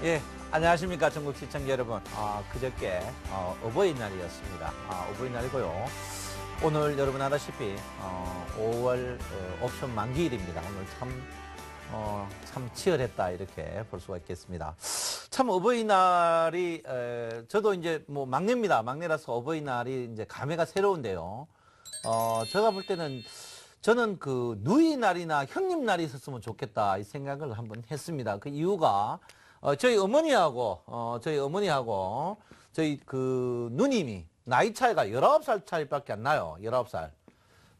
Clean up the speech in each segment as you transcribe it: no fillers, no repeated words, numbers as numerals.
예, 안녕하십니까 전국 시청자 여러분. 그저께 어버이날이었습니다. 어버이날이고요. 오늘 여러분 아다시피 5월 옵션 만기일입니다. 오늘 참 치열했다 이렇게 볼 수가 있겠습니다. 참 어버이날이 저도 이제 뭐 막내입니다. 막내라서 어버이날이 이제 감회가 새로운데요. 제가 볼 때는 저는 그 누이날이나 형님날이 있었으면 좋겠다 이 생각을 한번 했습니다. 그 이유가 저희 어머니하고 저희 그 누님이 나이 차이가 19살 차이밖에 안 나요. 19살.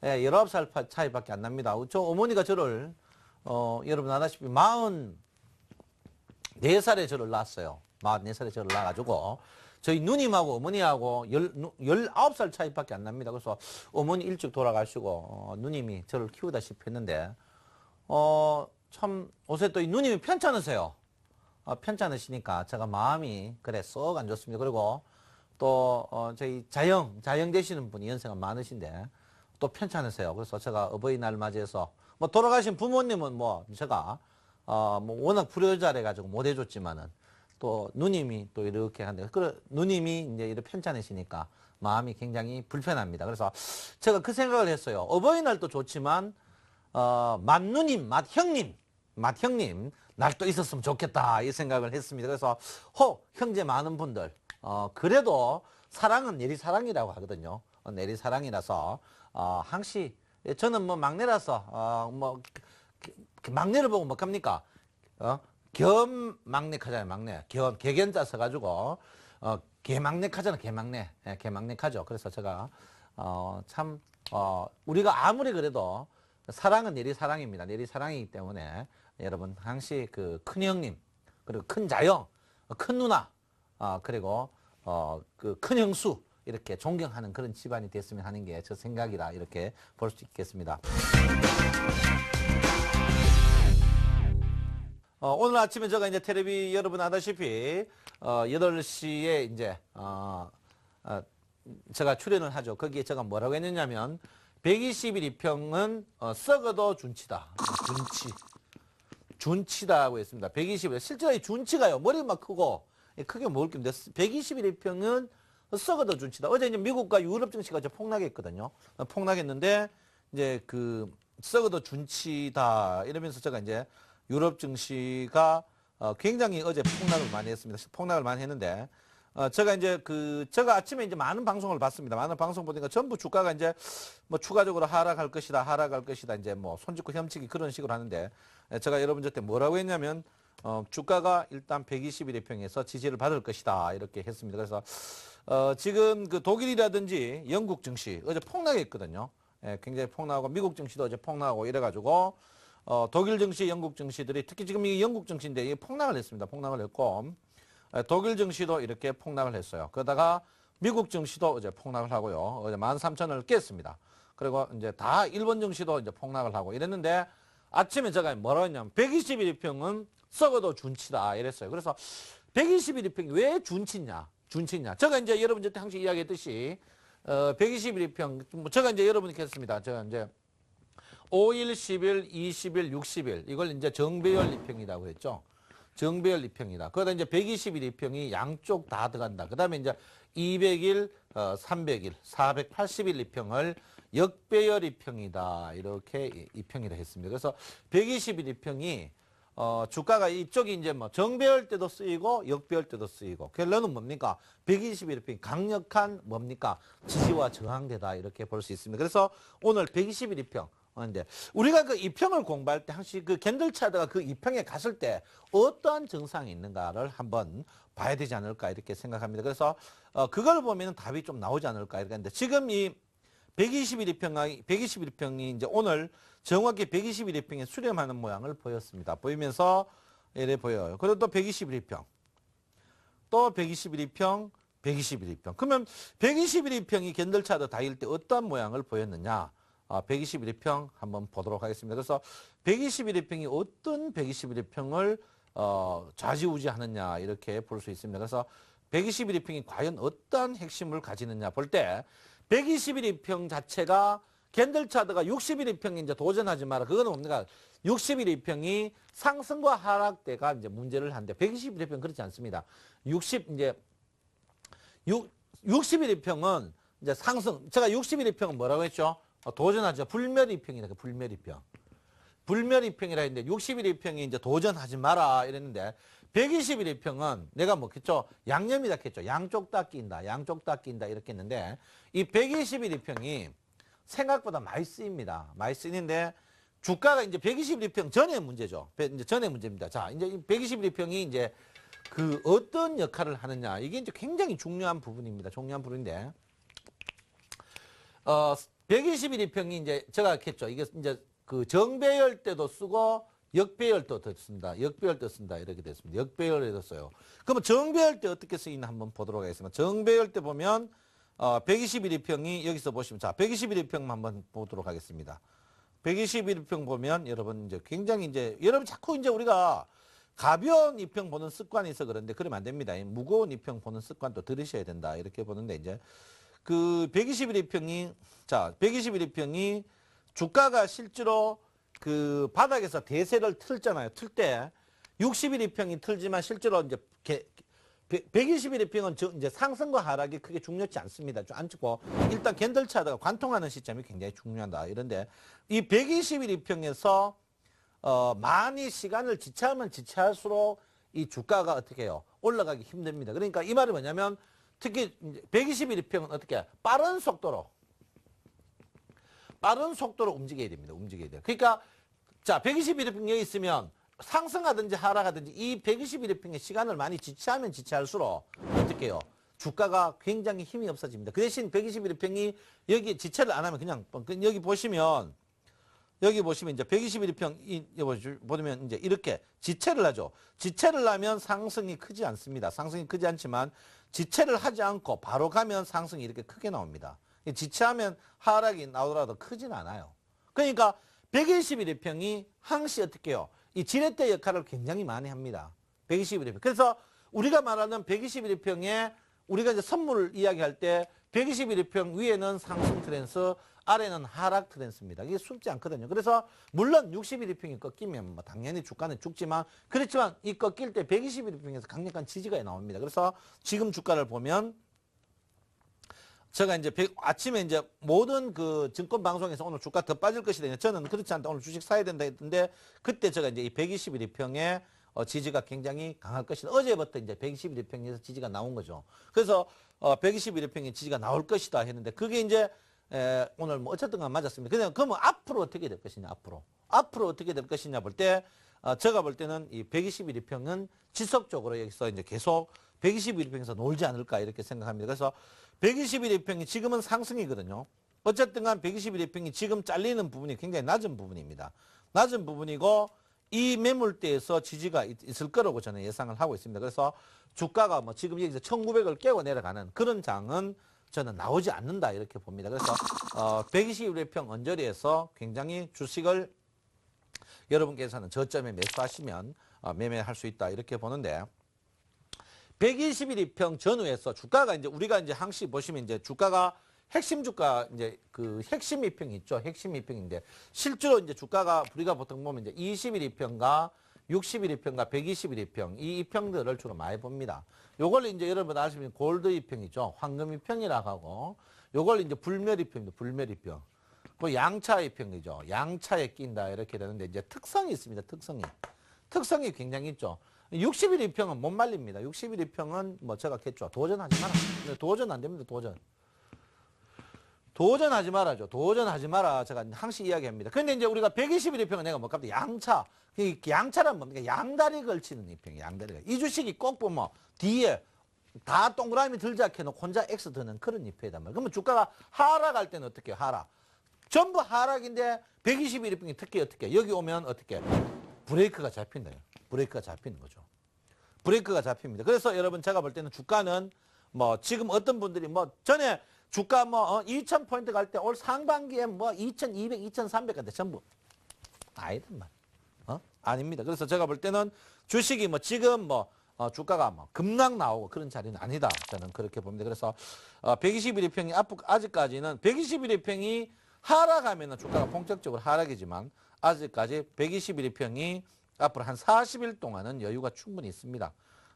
예, 19살 차이밖에 안 납니다. 저 어머니가 저를 여러분 아다시피 44살에 저를 낳았어요. 44살에 저를 낳아가지고 저희 누님하고 어머니하고 19살 차이밖에 안 납니다. 그래서 어머니 일찍 돌아가시고 누님이 저를 키우다시피 했는데 참 요새 또 이 누님이 편찮으세요. 편찮으시니까 제가 마음이 그래 썩 안 좋습니다. 그리고 또 저희 자영 되시는 분이 연세가 많으신데 또 편찮으세요. 그래서 제가 어버이날 맞이해서 뭐 돌아가신 부모님은 뭐 제가 뭐 워낙 불효자래 가지고 못 해줬지만은 또 누님이 또 이렇게 한데 그 누님이 이제 이렇게 편찮으시니까 마음이 굉장히 불편합니다. 그래서 제가 그 생각을 했어요. 어버이날도 좋지만 맏누님, 맏형님 날도 있었으면 좋겠다 이 생각을 했습니다. 그래서 형제 많은 분들 그래도 사랑은 내리사랑이라고 하거든요. 내리사랑이라서 항시 저는 뭐 막내라서 뭐 막내를 보고 뭐 합니까? 겸막내카잖아요. 막내 개견자 써가지고 개막내카잖아. 개막내. 예, 개막내카죠. 그래서 제가 참 우리가 아무리 그래도 사랑은 내리사랑입니다. 내리사랑이기 때문에 여러분 항시 그 큰형님 그리고 큰 자형 큰 누나 그리고 그 큰 형수 이렇게 존경하는 그런 집안이 됐으면 하는 게 저 생각이라 이렇게 볼 수 있겠습니다. 오늘 아침에 제가 이제 텔레비 여러분 아다시피 8시에 이제 제가 출연을 하죠. 거기에 제가 뭐라고 했느냐면 121 2평은 썩어도 준치다. 준치다고 했습니다. 121 실제로 이 준치가요. 머리만 크고 크게 먹을 게 없는데 121 2평은 썩어도 준치다. 어제 이제 미국과 유럽 증시가 이제 폭락했거든요. 폭락했는데 이제 그 썩어도 준치다 이러면서 제가 이제 유럽 증시가 굉장히 어제 폭락을 많이 했습니다. 폭락을 많이 했는데 제가 이제 제가 아침에 이제 많은 방송을 봤습니다. 많은 방송 보니까 전부 주가가 이제 뭐 추가적으로 하락할 것이다 이제 뭐 손짓고 혐치기 그런 식으로 하는데 제가 여러분한테 뭐라고 했냐면 주가가 일단 121의 평에서 지지를 받을 것이다 이렇게 했습니다. 그래서 지금 그 독일이라든지 영국 증시 어제 폭락했거든요. 예, 굉장히 폭락하고 미국 증시도 어제 폭락하고 이래가지고 독일 증시, 영국 증시들이 특히 지금 이 영국 증시인데 이게 폭락을 했습니다. 폭락을 했고 독일 증시도 이렇게 폭락을 했어요. 그러다가 미국 증시도 어제 폭락을 하고요. 어제 13,000원을 깼습니다. 그리고 이제 다 일본 증시도 이제 폭락을 하고 이랬는데 아침에 제가 뭐라고 했냐면 121 2평은 썩어도 준치다 이랬어요. 그래서 121 2평이 왜 준치냐? 제가 이제 여러분한테 항상 이야기했듯이 121 2평 뭐 제가 이제 여러분께 했습니다. 제가 이제 5일, 10일, 20일, 60일 이걸 이제 정배열 2평이라고 했죠. 정배열 2평이다. 그러다 이제 121 2평이 양쪽 다 들어간다. 그 다음에 이제 200일, 300일, 480일 2평을 역배열 2평이다. 이렇게 2평이라 했습니다. 그래서 121 2평이 주가가 이쪽이 이제 뭐 정배열 때도 쓰이고 역배열 때도 쓰이고 결론은 뭡니까? 121 2평이 강력한 뭡니까? 지지와 저항대다. 이렇게 볼 수 있습니다. 그래서 오늘 121 2평 근데 우리가 그 2평을 공부할 때 항상 그 캔들 차트가 그 2평에 갔을 때 어떠한 증상이 있는가를 한번 봐야 되지 않을까 이렇게 생각합니다. 그래서 그걸 보면 답이 좀 나오지 않을까 이렇게 하는데 지금 이 121 2평이 이제 오늘 정확히 121 2평에 수렴하는 모양을 보였습니다. 보이면서 이래 보여요. 그리고 또 121 2평 또 121 2평 121 2평 그러면 121 2평이 캔들 차트 다일 때 어떠한 모양을 보였느냐 121 2평 한번 보도록 하겠습니다. 그래서 121 2평이 어떤 121 2평을 좌지우지하느냐 이렇게 볼 수 있습니다. 그래서 121 2평이 과연 어떤 핵심을 가지느냐 볼 때 121 2평 자체가 캔들 차트가 61일평이 이제 도전하지 마라. 그거는 뭡니까? 61일평이 상승과 하락대가 이제 문제를 한데 121일평 그렇지 않습니다. 61일평은 이제 상승. 제가 61일평은 뭐라고 했죠? 도전하죠. 불멸일평이다. 불멸일평. 불멸일평이라 했는데 61일평이 이제 도전하지 마라 이랬는데 121일평은 내가 뭐겠죠? 양념이다 했죠. 양쪽 다 낀다. 양쪽 다 낀다 이렇게 했는데 이 121일평이 생각보다 많이 쓰입니다. 많이 쓰이는데 주가가 이제 121일평 전의 문제죠. 이제 전의 문제입니다. 자, 이제 121일평이 이제 그 어떤 역할을 하느냐. 이게 이제 굉장히 중요한 부분입니다. 중요한 부분인데 121일평이 이제 제가 했죠. 이게 이제 그 정배열 때도 쓰고 역배열 때도 쓴다. 역배열 때 쓴다. 이렇게 됐습니다. 역배열에도 써요. 그러면 정배열 때 어떻게 쓰이나 한번 보도록 하겠습니다. 정배열 때 보면 121일평이 여기서 보시면 자, 121일평만 한번 보도록 하겠습니다. 121일평 보면 여러분 이제 굉장히 이제 여러분 자꾸 이제 우리가 가벼운 이평 보는 습관이 있어 그런데 그러면 안 됩니다. 무거운 이평 보는 습관도 들으셔야 된다. 이렇게 보는데 이제 그 121일평이 자, 121일평이 주가가 실제로 그 바닥에서 대세를 틀잖아요. 틀 때 61일평이 틀지만 실제로 이제 121일평은 이제 상승과 하락이 크게 중요치 않습니다. 좀 안 찍고 일단 캔들 차트가 관통하는 시점이 굉장히 중요하다. 이런데 이 121일평에서 많이 시간을 지체하면 지체할수록 이 주가가 어떻게 해요? 올라가기 힘듭니다. 그러니까 이 말이 뭐냐면 특히 121일평은 어떻게 빠른 속도로 움직여야 됩니다. 움직여야 돼요. 그러니까 자 121일평에 있으면 상승하든지 하락하든지 이 121일평의 시간을 많이 지체하면 지체할수록 어떻게 해요? 주가가 굉장히 힘이 없어집니다. 그 대신 121일평이 여기 지체를 안 하면 그냥 여기 보시면 이제 121일평 보면 이제 이렇게 지체를 하죠. 지체를 하면 상승이 크지 않습니다. 상승이 크지 않지만 지체를 하지 않고 바로 가면 상승이 이렇게 크게 나옵니다. 지체하면 하락이 나오더라도 크진 않아요. 그러니까 121일평이 항시 어떻게 해요? 이 지렛대 역할을 굉장히 많이 합니다. 121일평. 그래서 우리가 말하는 121일평에 우리가 이제 선물을 이야기할 때 121일평 위에는 상승 트렌스, 아래는 하락 트렌스입니다. 이게 쉽지 않거든요. 그래서 물론 61일평이 꺾이면 뭐 당연히 주가는 죽지만 그렇지만 이 꺾일 때 121일평에서 강력한 지지가 나옵니다. 그래서 지금 주가를 보면 제가 이제 아침에 이제 모든 그 증권 방송에서 오늘 주가 더 빠질 것이다. 저는 그렇지 않다. 오늘 주식 사야 된다 했는데 그때 제가 이제 이 121일평에 지지가 굉장히 강할 것이다. 어제부터 이제 121일평에서 지지가 나온 거죠. 그래서 121일평에 지지가 나올 것이다 했는데 그게 이제 오늘 뭐 어쨌든 간 맞았습니다. 그러면 앞으로 어떻게 될 것이냐, 앞으로 어떻게 될 것이냐 볼 때 제가 볼 때는 이 121일평은 지속적으로 여기서 이제 계속 121일평에서 놀지 않을까 이렇게 생각합니다. 그래서 121일평이 지금은 상승이거든요. 어쨌든 간 121일평이 지금 잘리는 부분이 굉장히 낮은 부분입니다. 낮은 부분이고 이 매물대에서 지지가 있을 거라고 저는 예상을 하고 있습니다. 그래서 주가가 뭐 지금 여기서 1900을 깨고 내려가는 그런 장은 저는 나오지 않는다 이렇게 봅니다. 그래서 121일평 언저리에서 굉장히 주식을 여러분께서는 저점에 매수하시면 매매할 수 있다 이렇게 보는데 121일평 전후에서 주가가 이제 우리가 이제 항시 보시면 이제 주가가 핵심 주가 이제 그 핵심 이평이 있죠. 핵심 이평인데 실제로 이제 주가가 우리가 보통 보면 이제 21일평과 61일평과 121일평 이 이평들을 주로 많이 봅니다. 요걸 이제 여러분 아시면 골드 이평이죠. 황금 이평이라고 하고 요걸 이제 불멸 이평입니다. 불멸 이평. 그 양차 이평이죠. 양차에 낀다 이렇게 되는데 이제 특성이 있습니다. 특성이 굉장히 있죠. 61일평은 못 말립니다. 61일평은 뭐 제가 했죠. 도전하지 마라. 근데 도전 안 됩니다. 도전하지 말아죠. 도전하지 마라. 제가 항시 이야기합니다. 근데 이제 우리가 121일평은 내가 뭐 갑자기 양차. 양차란 뭡니까? 양다리 걸치는 이평이 양다리가. 이 주식이 꼭 보면 뒤에 다 동그라미 들자 해놓고 혼자 X 드는 그런 이평이단 말이에요. 그러면 주가가 하락할 때는 어떻게 해요? 하락. 전부 하락인데 121일평이 특히 어떻게 여기 오면 어떻게 브레이크가 잡힌다요. 브레이크가 잡히는 거죠. 브레이크가 잡힙니다. 그래서 여러분 제가 볼 때는 주가는 뭐 지금 어떤 분들이 뭐 전에 주가 뭐 2000포인트 갈 때 올 상반기에 뭐 2200, 2300 간데 전부 아니단 말이에요. 아닙니다. 그래서 제가 볼 때는 주식이 뭐 지금 뭐 주가가 뭐 급락 나오고 그런 자리는 아니다. 저는 그렇게 봅니다. 그래서 121일평이 아직까지는 121일평이 하락하면은 주가가 본격적으로 하락이지만 아직까지 121일평이 앞으로 한 40일 동안은 여유가 충분히 있습니다.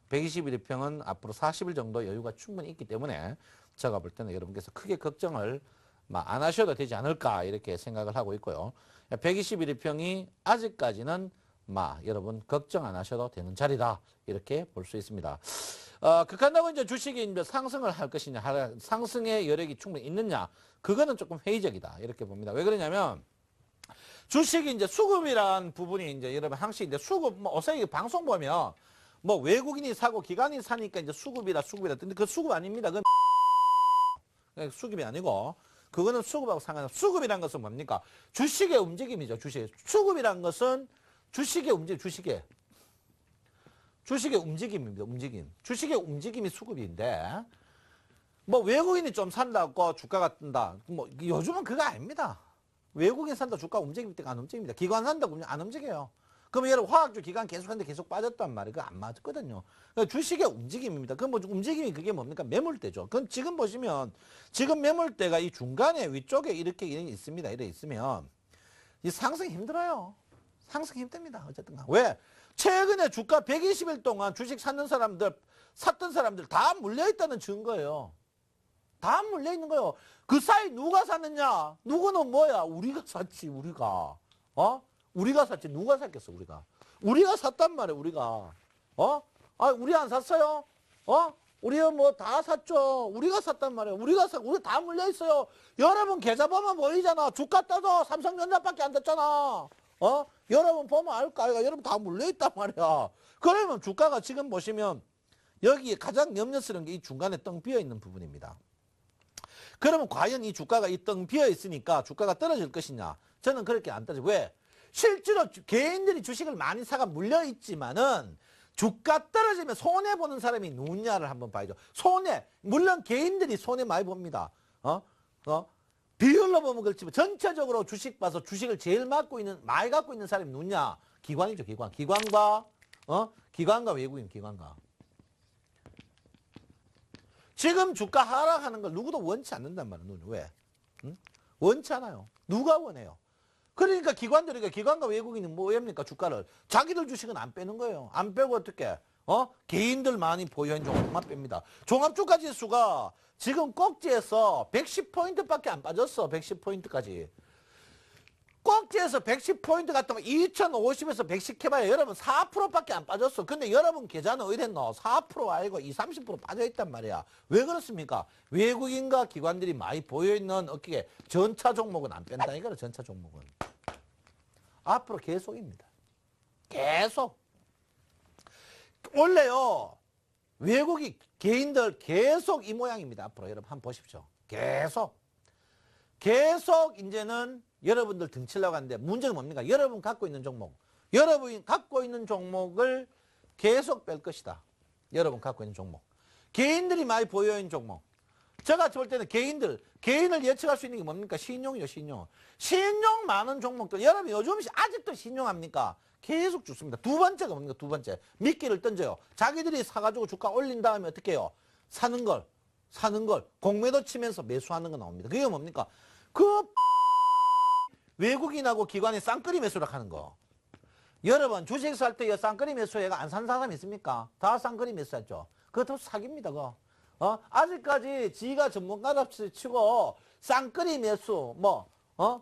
121일평은 앞으로 40일 정도 여유가 충분히 있기 때문에 제가 볼 때는 여러분께서 크게 걱정을 안 하셔도 되지 않을까 이렇게 생각을 하고 있고요. 121일평이 아직까지는 여러분 걱정 안 하셔도 되는 자리다 이렇게 볼 수 있습니다. 그렇다고 이제 주식이 이제 상승을 할 것이냐, 상승의 여력이 충분히 있느냐, 그거는 조금 회의적이다 이렇게 봅니다. 왜 그러냐면 주식이 이제 수급이란 부분이 이제 여러분 항상 이제 수급 어서 방송 보면 외국인이 사고 기관이 사니까 이제 수급이다. 근데 그 수급 아닙니다. 그건 수급이 아니고. 그거는 수급하고 상관없어요. 수급이란 것은 뭡니까? 주식의 움직임이죠. 수급이란 것은 주식의 움직임입니다. 주식의 움직임이 수급인데, 외국인이 좀 산다고 주가가 뜬다. 요즘은 그거 아닙니다. 외국인 산다 주가 움직일 때가 안 움직입니다. 기관 산다고 안 움직여요. 그러면 여러분 화학주 기관 계속 하는데 계속 빠졌단 말이에요. 그거 안 맞거든요. 그러니까 주식의 움직임입니다. 그 움직임이 그게 뭡니까? 매물대죠. 그건 지금 보시면 지금 매물대가 이 중간에 위쪽에 이렇게 있습니다. 이렇게 있으면 이 상승이 힘들어요. 상승이 힘듭니다. 어쨌든 왜? 최근에 주가 120일 동안 주식 샀던 사람들 다 물려있다는 증거예요. 다 물려있는 거예요. 그 사이 누가 샀느냐? 누구는 뭐야? 우리가 샀지, 우리가. 우리가 샀지. 누가 샀겠어, 우리가. 우리가 샀단 말이에요, 우리가. 우리 안 샀어요? 우리 다 샀죠. 우리가 샀단 말이에요. 우리 다 물려있어요. 여러분 계좌 보면 보이잖아. 주가 떠도 삼성전자밖에 안 됐잖아. 여러분 보면 알까? 여러분 다 물려있단 말이야. 그러면 주가가 지금 보시면 여기에 가장 염려스러운 게 이 중간에 떵 비어있는 부분입니다. 그러면 과연 이 주가가 이 떵 비어있으니까 주가가 떨어질 것이냐? 저는 그렇게 안 떨어져요. 왜? 실제로 개인들이 주식을 많이 사가 물려있지만은 주가 떨어지면 손해보는 사람이 누구냐를 한번 봐야죠. 물론 개인들이 손해 많이 봅니다. 비율로 보면 그렇지만 전체적으로 주식 봐서 주식을 제일 많이 갖고 있는 사람이 누구냐? 기관이죠, 기관. 기관과 외국인, 기관과. 지금 주가 하락하는 걸 누구도 원치 않는단 말이에요. 왜? 원치 않아요. 누가 원해요? 그러니까 기관과 외국인이 뭐합니까? 주가를. 자기들 주식은 안 빼는 거예요. 안 빼고 어떻게? 개인들 많이 보유한 종목만 뺍니다. 종합주가 지수가 지금 꼭지에서 110포인트밖에 안 빠졌어. 110포인트까지. 꼭지에서 110포인트 갔다면 2050에서 110 해봐야 여러분 4%밖에 안 빠졌어. 근데 여러분 계좌는 어디 됐노? 4% 아니고 20, 30% 빠져있단 말이야. 왜 그렇습니까? 외국인과 기관들이 많이 보여있는 어깨에 전차 종목은 안 뺀다 이거라. 전차 종목은. 앞으로 계속입니다. 계속. 원래요. 외국인 개인들 계속 이 모양입니다. 앞으로 여러분 한번 보십시오. 계속 이제는 여러분들 등치려고 하는데 문제는 뭡니까? 여러분이 갖고 있는 종목을 계속 뺄 것이다. 여러분 갖고 있는 종목. 개인들이 많이 보여있는 종목. 제가 볼 때는 개인을 예측할 수 있는 게 뭡니까? 신용이요, 신용. 신용 많은 종목들. 여러분 요즘 아직도 신용합니까? 계속 죽습니다. 두 번째가 뭡니까? 두 번째. 미끼를 던져요. 자기들이 사가지고 주가 올린 다음에 어떻게 해요? 사는 걸. 공매도 치면서 매수하는 거 나옵니다. 그게 뭡니까? 외국인하고 기관이 쌍끌이 매수를 하는 거. 여러분 주식 살 때 쌍끌이 매수해가 안 산 사람 있습니까? 다 쌍끌이 매수했죠. 그것도 사기입니다. 그거. 아직까지 지가 전문가답시 치고 쌍끌이 매수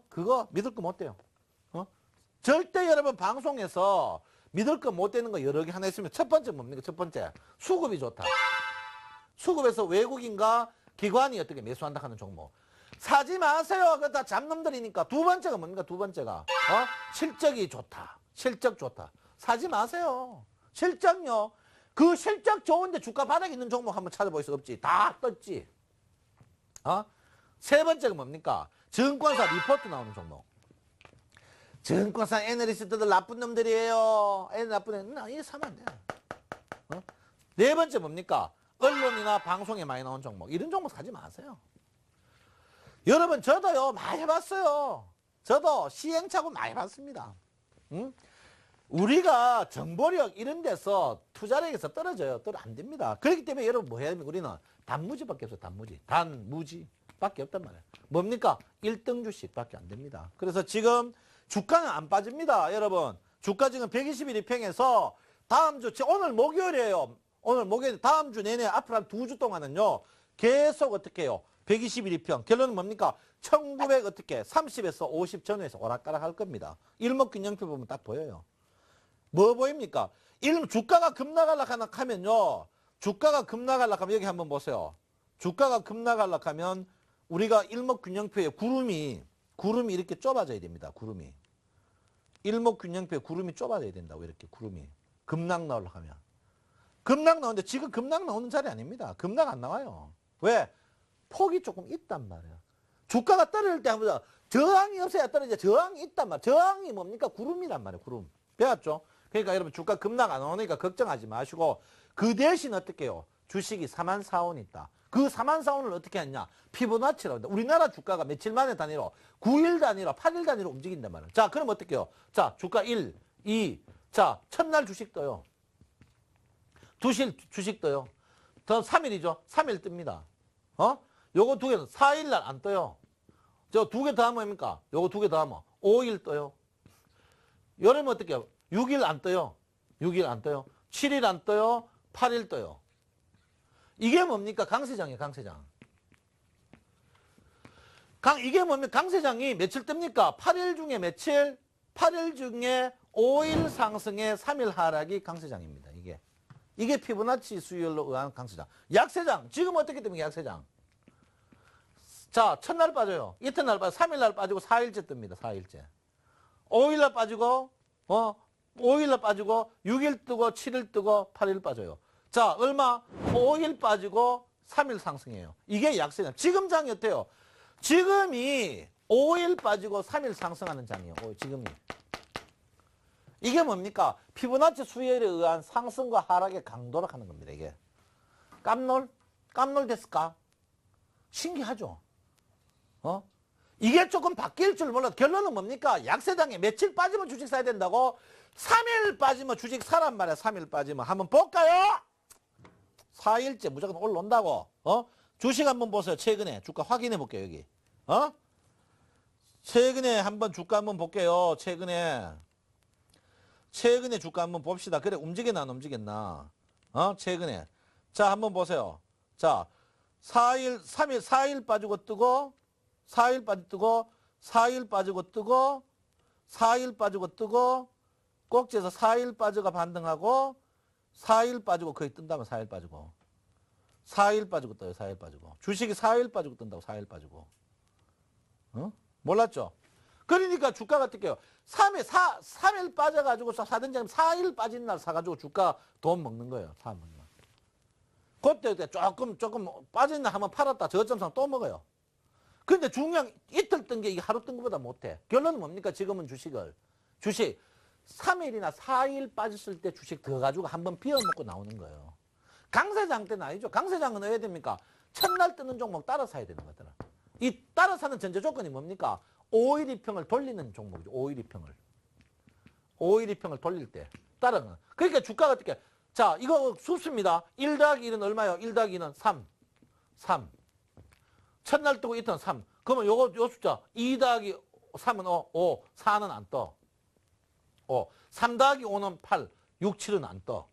그거 믿을 거 못 돼요. 절대 여러분 방송에서 믿을 거 못 되는 거 여러 개 하나 있으면 첫 번째 뭡니까? 첫 번째 수급이 좋다. 수급에서 외국인과 기관이 어떻게 매수한다 하는 종목. 사지 마세요. 그거 다 잡놈들이니까. 두 번째가 뭡니까? 두 번째가. 실적이 좋다. 실적 좋다. 사지 마세요. 실적요. 그 실적 좋은데 주가 바닥에 있는 종목 한번 찾아볼 수 없지. 다 떴지. 세 번째가 뭡니까? 증권사 리포트 나오는 종목. 증권사 애널리스트들 나쁜 놈들이에요. 나쁜 애들. 이거 사면 안 돼. 네 번째 뭡니까? 언론이나 방송에 많이 나온 종목. 이런 종목 사지 마세요. 여러분 저도요 많이 해봤어요. 저도 시행착오 많이 봤습니다. 우리가 정보력 이런 데서 투자력에서 떨어져요. 안 됩니다. 그렇기 때문에 여러분 뭐 해야 됩니까? 우리는 단무지밖에 없어요. 단무지. 밖에 없단 말이에요. 뭡니까? 1등 주식밖에 안 됩니다. 그래서 지금 주가는 안 빠집니다. 여러분. 주가 지금 121 입행해서 다음 주, 오늘 목요일이에요. 오늘 목요일, 다음 주 내내 앞으로 한 2주 동안은요. 계속 어떻게 해요? 121 입평. 결론은 뭡니까? 1900 어떻게 30에서 50 전후에서 오락가락 할 겁니다. 일목균형표 보면 딱 보여요. 뭐 보입니까? 주가가 급락하려고 하면요. 주가가 급락하려고 하면 여기 한번 보세요. 주가가 급락하려고 하면 우리가 일목균형표에 구름이 이렇게 좁아져야 됩니다. 구름이. 일목균형표에 구름이 좁아져야 된다고 이렇게 구름이. 급락 나오려고 하면. 급락 나오는데 지금 급락 나오는 자리 아닙니다. 급락 안 나와요. 왜? 폭이 조금 있단 말이에요. 주가가 떨어질 때 한번 저항이 없어야 떨어져. 저항이 있단 말이에요. 저항이 뭡니까? 구름이란 말이에요. 구름. 배웠죠? 그러니까 여러분 주가 급락 안 오니까 걱정하지 마시고 그 대신 어떻게 해요? 주식이 44,000원 있다. 그 44,000원을 어떻게 했냐? 피보나치라고 한다. 우리나라 주가가 며칠 만에 단위로 9일 단위로 8일 단위로 움직인단 말이에요. 자, 그럼 어떻게 해요? 자, 주가 1, 2. 자, 첫날 주식 떠요. 두실 주식 떠요. 더 3일이죠. 3일 뜹니다. 요거 두 개는 4일 날 안 떠요. 저 두 개 더 하면 뭡니까? 요거 두 개 더 하면 5일 떠요. 여름은 어떻게 해요? 6일 안 떠요. 6일 안 떠요. 7일 안 떠요. 8일 떠요. 이게 뭡니까? 강세장이에요, 강세장. 이게 뭡니까? 강세장이 며칠 뜹니까? 8일 중에 며칠? 8일 중에 5일 상승에 3일 하락이 강세장입니다, 이게. 이게 피보나치 수율로 의한 강세장. 약세장. 지금 어떻게 됩니까? 약세장. 자, 첫날 빠져요. 이튿날 빠져. 3일날 빠지고 4일째 뜹니다. 4일째. 5일날 빠지고 5일날 빠지고 6일 뜨고 7일 뜨고 8일 빠져요. 자, 얼마? 5일 빠지고 3일 상승해요. 이게 약세장. 지금 장이 어때요? 지금이 5일 빠지고 3일 상승하는 장이에요. 지금이. 이게 뭡니까? 피보나치 수열에 의한 상승과 하락의 강도를 하는 겁니다. 이게. 깜놀 됐을까? 신기하죠? 이게 조금 바뀔 줄 몰라도 결론은 뭡니까? 약세장에 며칠 빠지면 주식 사야 된다고? 3일 빠지면 주식 사란 말이야. 3일 빠지면. 한번 볼까요? 4일째 무조건 올라온다고. 주식 한번 보세요. 최근에. 주가 확인해 볼게요. 여기. 최근에 한번 주가 한번 볼게요. 최근에 주가 한번 봅시다. 그래, 움직였나, 안 움직였나? 최근에. 자, 한번 보세요. 자, 4일 빠지고 뜨고, 4일 빠지고 뜨고, 4일 빠지고 뜨고, 4일 빠지고 뜨고, 꼭지에서 4일 빠져가 반등하고, 4일 빠지고 거의 뜬다면 4일 빠지고. 4일 빠지고 떠요, 4일 빠지고. 주식이 4일 빠지고 뜬다고, 4일 빠지고. 몰랐죠? 그러니까 주가가 어떻게 해요? 3일 빠져가지고 사든지 4일 빠진 날 사가지고 주가 돈 먹는 거예요. 사 먹는 거. 그때 조금 빠진 날 한번 팔았다. 저점상 또 먹어요. 근데 중요한 이틀 뜬 게 이게 하루 뜬 것보다 못해. 결론은 뭡니까? 지금은 주식 3일이나 4일 빠졌을 때 주식 더 가지고 한번 비워먹고 나오는 거예요. 강세장 때는 아니죠. 강세장은 왜 됩니까? 첫날 뜨는 종목 따라 사야 되는 거더라. 이 따라 사는 전제 조건이 뭡니까? 5일 이평을 돌리는 종목이죠. 5일 이평을. 5일 이평을 돌릴 때. 따라는. 그러니까 주가가 어떻게. 자, 이거 숫습니다. 1 더하기 1은 얼마예요? 1 더하기 2는 3. 첫날 뜨고 이틀은 3. 그러면 요 숫자. 2 더하기 3은 5. 4는 안 떠. 3 더하기 5는 8. 6, 7은 안 떠.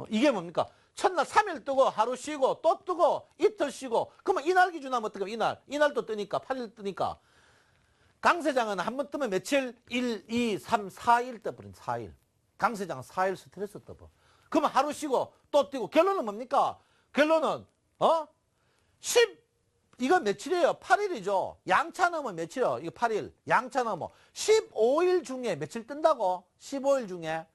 이게 뭡니까? 첫날 3일 뜨고 하루 쉬고 또 뜨고 이틀 쉬고 그러면 이날 기준하면 어떻게 이날도 뜨니까 8일 뜨니까 강세장은 한 번 뜨면 며칠? 1, 2, 3, 4일 떠버린 4일. 강세장은 4일 스트레스 떠버. 그러면 하루 쉬고 또 뛰고 결론은 뭡니까? 결론은 이건 며칠이에요? 8일이죠. 양차 넣으면 며칠이요? 이거 8일. 양차 넣으면 15일 중에 며칠 뜬다고? 15일 중에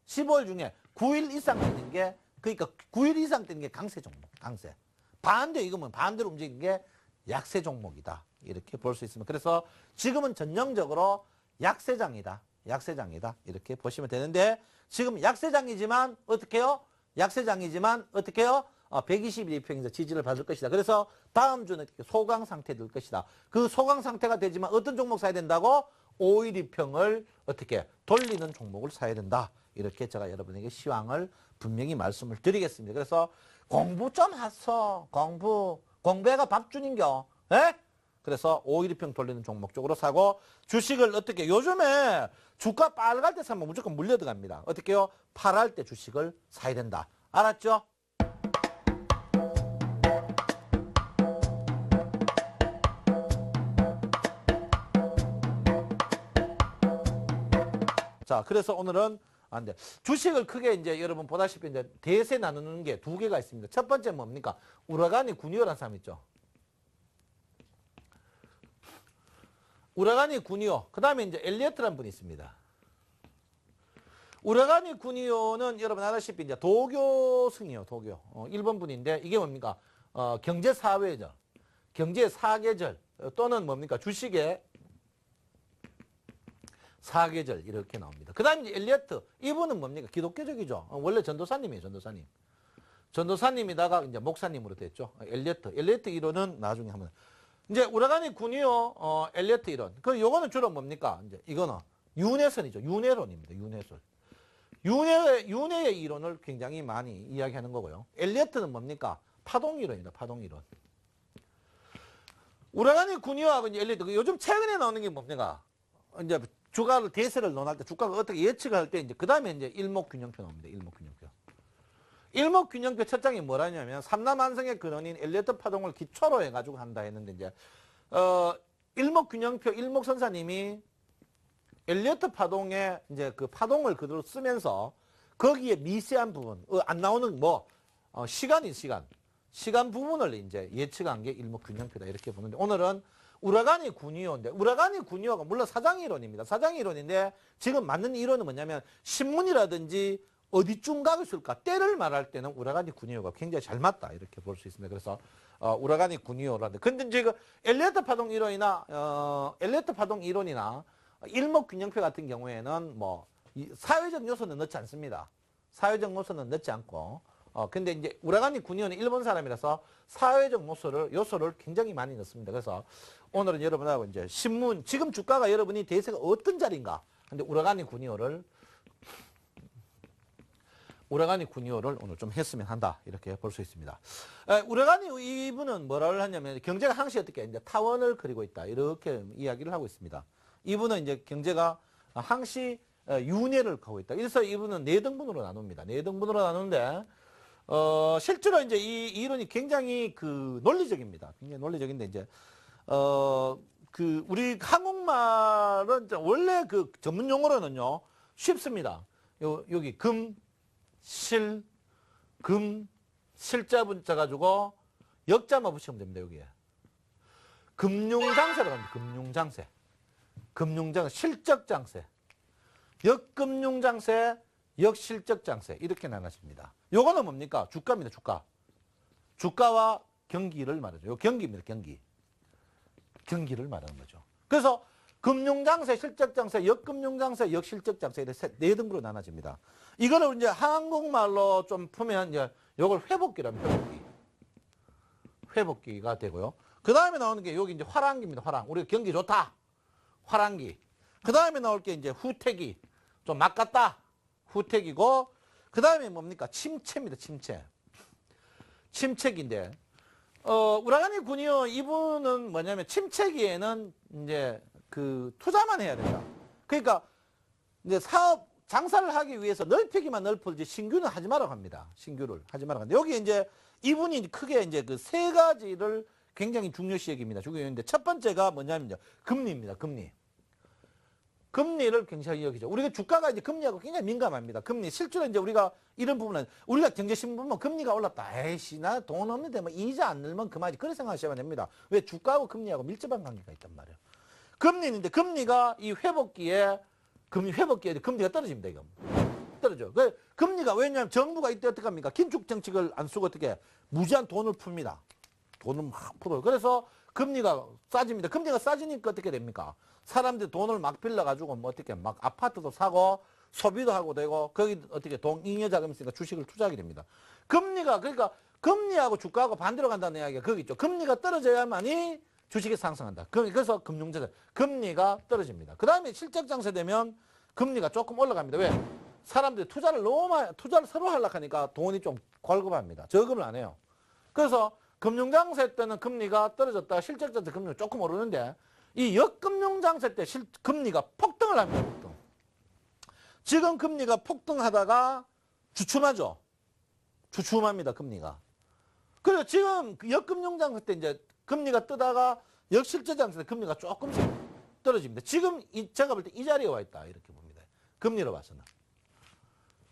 15일 중에 9일 이상 뜨는 게 그러니까 9일 이상 뜨는 게 강세 종목. 강세. 이거는 반대로 움직이는 게 약세 종목이다. 이렇게 볼 수 있습니다. 그래서 지금은 전형적으로 약세장이다. 이렇게 보시면 되는데 지금 약세장이지만 어떻게 해요? 121 입평에서 지지를 받을 것이다. 그래서 다음 주는 소강 상태 될 것이다. 그 소강 상태가 되지만 어떤 종목 사야 된다고? 5일 입평을 어떻게 돌리는 종목을 사야 된다. 이렇게 제가 여러분에게 시황을 분명히 말씀을 드리겠습니다. 그래서 공부 좀 하소. 공부 공배가 밥 주는겨. 에? 그래서 512평 돌리는 종목 쪽으로 사고 주식을 어떻게 요즘에 주가 빨갈 때 사면 무조건 물려 들어갑니다. 어떻게요? 팔할 때 주식을 사야 된다. 알았죠? 자, 그래서 오늘은 안 돼. 주식을 크게 이제 여러분 보다시피 이제 대세 나누는 게 두 개가 있습니다. 첫 번째 뭡니까? 우라가니 구니오라는 사람 있죠. 우라가니 구니오. 그 다음에 이제 엘리어트라는 분이 있습니다. 우라가니 구니오는 여러분 아다시피 이제 도교승이요, 도교. 일본 분인데 이게 뭡니까? 경제사회절, 경제사계절 또는 뭡니까? 주식의 사계절 이렇게 나옵니다. 그 다음에 엘리어트. 이분은 뭡니까? 기독교적이죠. 원래 전도사님이에요, 전도사님. 전도사님이다가 이제 목사님으로 됐죠. 엘리어트 이론은 나중에 한번. 이제 우라가니 구니오, 엘리어트 이론. 그 요거는 주로 뭡니까? 이제 이거는 윤회선이죠. 윤회론입니다. 윤회설. 윤회의 이론을 굉장히 많이 이야기하는 거고요. 엘리어트는 뭡니까? 파동 이론입니다. 파동 이론. 우라가니 구니오하고 이제 엘리어트. 요즘 최근에 나오는 게 뭡니까? 이제 주가를 대세를 논할 때 주가가 어떻게 예측을 할 때 이제 그 다음에 이제 일목균형표 나옵니다. 일목균형표. 일목균형표 첫 장이 뭐라냐면 삼남한성의 근원인 엘리어트 파동을 기초로 해가지고 한다 했는데 이제 일목균형표 일목선사님이 엘리어트 파동의 이제 그 파동을 그대로 쓰면서 거기에 미세한 부분 안 나오는 뭐 시간 부분을 이제 예측한 게 일목균형표다 이렇게 보는데 오늘은 우라가니 구니오인데 우라가니 구니오가 물론 사장이론입니다. 사장이론인데 지금 맞는 이론은 뭐냐면 신문이라든지 어디쯤 가겠을까 때를 말할 때는 우라가니 구니오가 굉장히 잘 맞다 이렇게 볼 수 있습니다. 그래서 우라가니 구니오라는데 근데 지금 엘리어트 파동 이론이나 일목균형표 같은 경우에는 뭐 사회적 요소는 넣지 않습니다. 사회적 요소는 넣지 않고 근데 이제 우라가니 구니오는 일본 사람이라서 사회적 요소를 굉장히 많이 넣습니다. 그래서 오늘은 여러분하고 이제 신문 지금 주가가 여러분이 대세가 어떤 자리인가? 근데 우라가니 구니오를 오늘 좀 했으면 한다 이렇게 볼 수 있습니다. 우라가니 이분은 뭐라고 하냐면 경제가 항시 어떻게 이제 타원을 그리고 있다 이렇게 이야기를 하고 있습니다. 이분은 이제 경제가 항시 윤회를 가고 있다. 그래서 이분은 네 등분으로 나눕니다. 네 등분으로 나누는데 실제로 이제 이 이론이 굉장히 그 논리적입니다. 굉장히 논리적인데 이제 그 우리 한국말은 원래 그 전문 용어로는요 쉽습니다. 여기 실자 가지고 역자만 붙이면 됩니다. 여기에 금융장세라고 합니다. 금융장세, 실적장세, 역금융장세, 역실적장세 이렇게 나눠집니다. 요거는 뭡니까? 주가입니다. 주가와 경기를 말하죠. 요 경기입니다. 경기를 말하는 거죠. 그래서 금융장세, 실적장세, 역금융장세, 역실적장세 이렇게 네 등으로 나눠집니다. 이거를 이제 한국말로 좀 풀면 이제 요걸 회복기랍니다. 회복기가 되고요. 그 다음에 나오는 게 여기 이제 화랑기입니다. 화랑. 우리가 경기 좋다. 화랑기. 그 다음에 나올 게 이제 후퇴기. 좀 막 같다. 후퇴기고. 그 다음에 뭡니까? 침체입니다. 침체기인데. 우라가니 구니오 이분은 뭐냐면 침체기에는 이제 그 투자만 해야 된다. 그러니까 이제 장사를 하기 위해서 넓히기만 넓을지 신규는 하지 말라고 합니다. 신규를 하지 말라고 합니다. 여기 이제 이분이 크게 이제 그 세 가지를 굉장히 중요시 여깁니다. 중요한데 첫 번째가 뭐냐면 금리입니다. 금리를 굉장히 여기죠. 우리가 주가가 이제 금리하고 굉장히 민감합니다. 금리. 실제로 이제 우리가 이런 부분은 우리가 경제신문 보면 금리가 올랐다. 에이씨, 나 돈 없는데 뭐 이자 안 늘면 그만이지. 그렇게 생각하시면 됩니다. 왜? 주가하고 금리하고 밀접한 관계가 있단 말이에요. 금리인데 금리가 이 회복기에 금리가 떨어집니다. 이거. 떨어져. 그 금리가 왜냐하면 정부가 이때 어떻게 합니까? 긴축 정책을 안 쓰고 어떻게 무제한 돈을 풉니다. 돈을 막 풀어요. 그래서 금리가 싸집니다. 금리가 싸지니까 어떻게 됩니까? 사람들이 돈을 막 빌려가지고 뭐 어떻게 막 아파트도 사고 소비도 하고 되고 거기 어떻게 잉여 자금이 있으니까 주식을 투자하게 됩니다. 그러니까 금리하고 주가하고 반대로 간다는 이야기가 거기 있죠. 금리가 떨어져야만이 주식이 상승한다. 그래서 금융자산 금리가 떨어집니다. 그 다음에 실적 장세 되면 금리가 조금 올라갑니다. 왜? 사람들이 투자를 서로 하려고 하니까 돈이 좀 궐겁합니다. 저금을 안 해요. 그래서 금융장세 때는 금리가 떨어졌다가 실적장세 금리가 조금 오르는데 이 역금융장세 때 금리가 폭등을 합니다. 폭등. 지금 금리가 폭등하다가 주춤하죠. 주춤합니다. 금리가. 그래서 지금 역금융장세 때 이제 금리가 뜨다가 역실적장세 때 금리가 조금씩 떨어집니다. 지금 제가 볼 때 이 자리에 와 있다 이렇게 봅니다. 금리로 봐서는.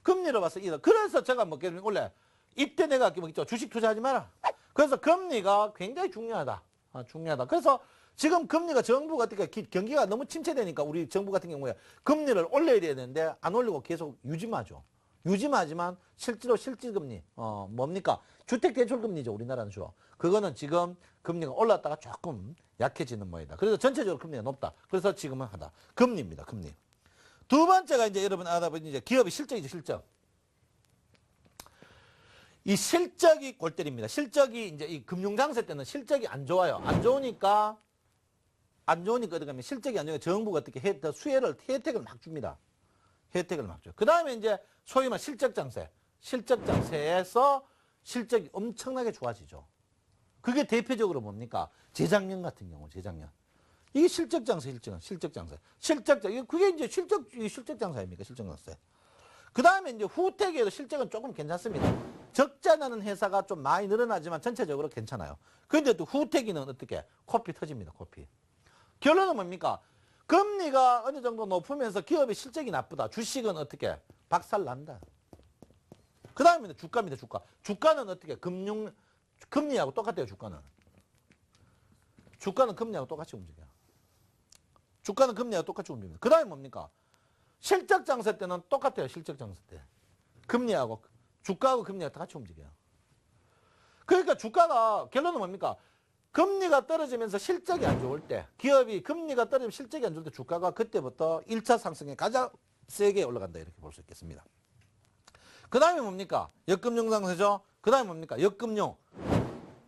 금리로 봐서 그래서 제가 뭐 원래 이때 내가 뭐겠죠. 주식 투자하지 마라. 그래서 금리가 굉장히 중요하다. 중요하다. 그래서 지금 금리가 정부가 어떻게 경기가 너무 침체되니까 우리 정부 같은 경우에 금리를 올려야 되는데 안 올리고 계속 유지마죠. 유지마지만 실제로 실질금리 뭡니까? 주택대출금리죠. 우리나라는 주로. 그거는 지금 금리가 올랐다가 조금 약해지는 모양이다. 그래서 전체적으로 금리가 높다. 그래서 지금은 하다. 금리입니다. 금리. 두 번째가 이제 여러분 알아보니 이제 기업의 실적이죠. 실적. 이 실적이 골 때립니다. 실적이 이제 이 금융장세 때는 실적이 안 좋아요. 안 좋으니까 어떻게 하면 실적이 안 좋으니까 정부가 어떻게 혜택을 막 줍니다. 혜택을 막 줘. 그 다음에 이제 소위 말 실적장세. 실적장세에서 실적이 엄청나게 좋아지죠. 그게 대표적으로 뭡니까? 재작년 같은 경우, 재작년. 이게 실적장세. 그게 이제 실적장사입니까? 실적장세. 그 다음에 이제 후택에도 실적은 조금 괜찮습니다. 적자 나는 회사가 좀 많이 늘어나지만 전체적으로 괜찮아요. 그런데 또 후택이는 어떻게? 코피 터집니다. 코피. 결론은 뭡니까? 금리가 어느 정도 높으면서 기업의 실적이 나쁘다. 주식은 어떻게? 박살난다. 그 다음에 주가입니다. 주가. 주가는 어떻게? 금리하고 똑같아요. 주가는. 주가는 금리하고 똑같이 움직여요. 주가는 금리하고 똑같이 움직입니다. 그 다음에 뭡니까? 실적장세 때는 똑같아요. 실적장세 때. 금리하고 주가하고 금리하고 같이 움직여요. 그러니까 주가가 결론은 뭡니까? 금리가 떨어지면서 실적이 안 좋을 때 기업이 금리가 떨어지면 실적이 안 좋을 때 주가가 그때부터 1차 상승에 가장 세게 올라간다 이렇게 볼 수 있겠습니다. 그 다음에 뭡니까? 역금융장세죠. 그 다음에 뭡니까? 역금융.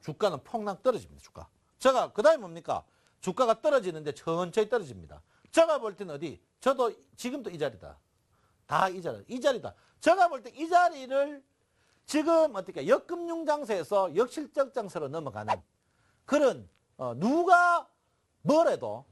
주가는 폭락 떨어집니다. 주가. 제가 그 다음에 뭡니까? 주가가 떨어지는데 천천히 떨어집니다. 제가 볼 때는 어디? 저도 지금도 이 자리다. 다 이 자리다. 제가 볼 때 이 자리를 지금 어떻게 역금융장세에서 역실적장세로 넘어가는 그런 누가 뭐래도